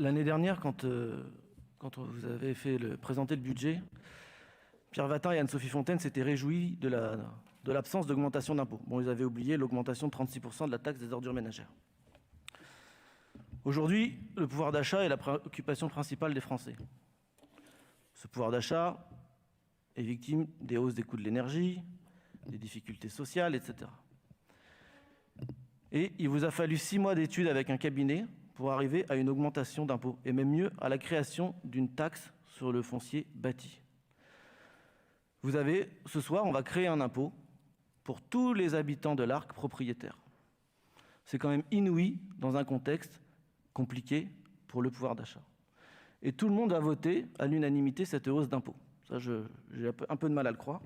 L'année dernière, quand vous avez présenté le budget, Pierre Vatin et Anne-Sophie Fontaine s'étaient réjouis de l'absence d'augmentation d'impôts. Bon, ils avaient oublié l'augmentation de 36% de la taxe des ordures ménagères. Aujourd'hui, le pouvoir d'achat est la préoccupation principale des Français. Ce pouvoir d'achat est victime des hausses des coûts de l'énergie, des difficultés sociales, etc. Et il vous a fallu 6 mois d'études avec un cabinet pour arriver à une augmentation d'impôts, et même mieux, à la création d'une taxe sur le foncier bâti. Ce soir, on va créer un impôt pour tous les habitants de l'Arc propriétaires. C'est quand même inouï dans un contexte compliqué pour le pouvoir d'achat. Et tout le monde a voté à l'unanimité cette hausse d'impôts. Ça, j'ai un peu de mal à le croire.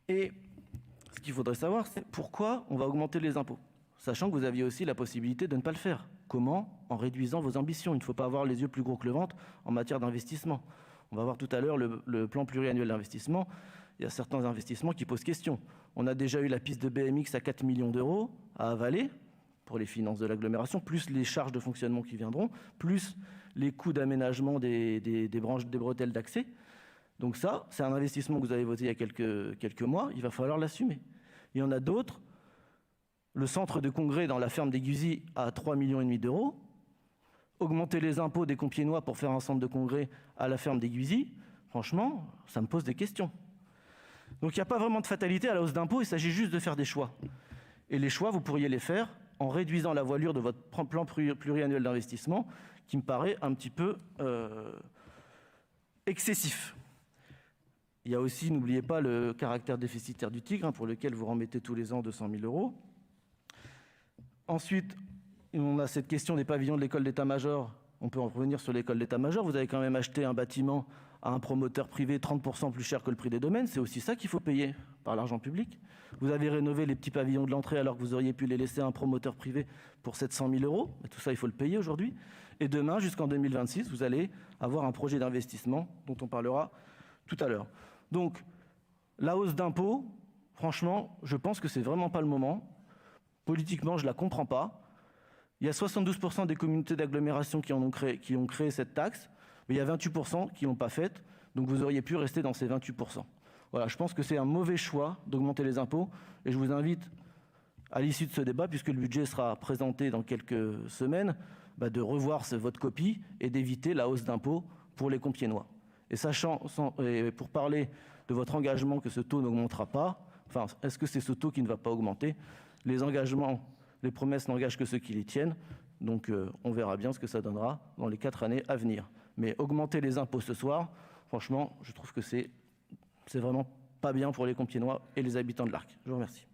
Et ce qu'il faudrait savoir, c'est pourquoi on va augmenter les impôts, sachant que vous aviez aussi la possibilité de ne pas le faire. Comment ? En réduisant vos ambitions. Il ne faut pas avoir les yeux plus gros que le ventre en matière d'investissement. On va voir tout à l'heure le plan pluriannuel d'investissement. Il y a certains investissements qui posent question. On a déjà eu la piste de BMX à 4 millions d'euros à avaler pour les finances de l'agglomération, plus les charges de fonctionnement qui viendront, plus les coûts d'aménagement des branches, des bretelles d'accès. Donc ça, c'est un investissement que vous avez voté il y a quelques mois, il va falloir l'assumer. Il y en a d'autres. Le centre de congrès dans la ferme des Guzy à 3,5 millions d'euros. Augmenter les impôts des Compiègnois pour faire un centre de congrès à la ferme des Guzy, franchement, ça me pose des questions. Donc il n'y a pas vraiment de fatalité à la hausse d'impôts, il s'agit juste de faire des choix. Et les choix, vous pourriez les faire en réduisant la voilure de votre plan pluriannuel d'investissement, qui me paraît un petit peu excessif. Il y a aussi, n'oubliez pas, le caractère déficitaire du Tigre, pour lequel vous remettez tous les ans 200 000 euros. Ensuite, on a cette question des pavillons de l'école d'état-major. On peut en revenir sur l'école d'état-major. Vous avez quand même acheté un bâtiment à un promoteur privé 30% plus cher que le prix des domaines. C'est aussi ça qu'il faut payer par l'argent public. Vous avez rénové les petits pavillons de l'entrée alors que vous auriez pu les laisser à un promoteur privé pour 700 000 euros. Et tout ça, il faut le payer aujourd'hui. Et demain, jusqu'en 2026, vous allez avoir un projet d'investissement dont on parlera tout à l'heure. Donc, la hausse d'impôts, franchement, je pense que c'est vraiment pas le moment. Politiquement, je ne la comprends pas. Il y a 72% des communautés d'agglomération qui ont créé cette taxe, mais il y a 28% qui ne l'ont pas faite, donc vous auriez pu rester dans ces 28%. Voilà, je pense que c'est un mauvais choix d'augmenter les impôts, et je vous invite, à l'issue de ce débat, puisque le budget sera présenté dans quelques semaines, de revoir votre copie et d'éviter la hausse d'impôts pour les Compiègnois. Et pour parler de votre engagement que ce taux n'augmentera pas, enfin, est-ce que c'est ce taux qui ne va pas augmenter ? Les engagements, les promesses n'engagent que ceux qui les tiennent, donc on verra bien ce que ça donnera dans les 4 années à venir. Mais augmenter les impôts ce soir, franchement, je trouve que c'est vraiment pas bien pour les Compiègnois et les habitants de l'Arc. Je vous remercie.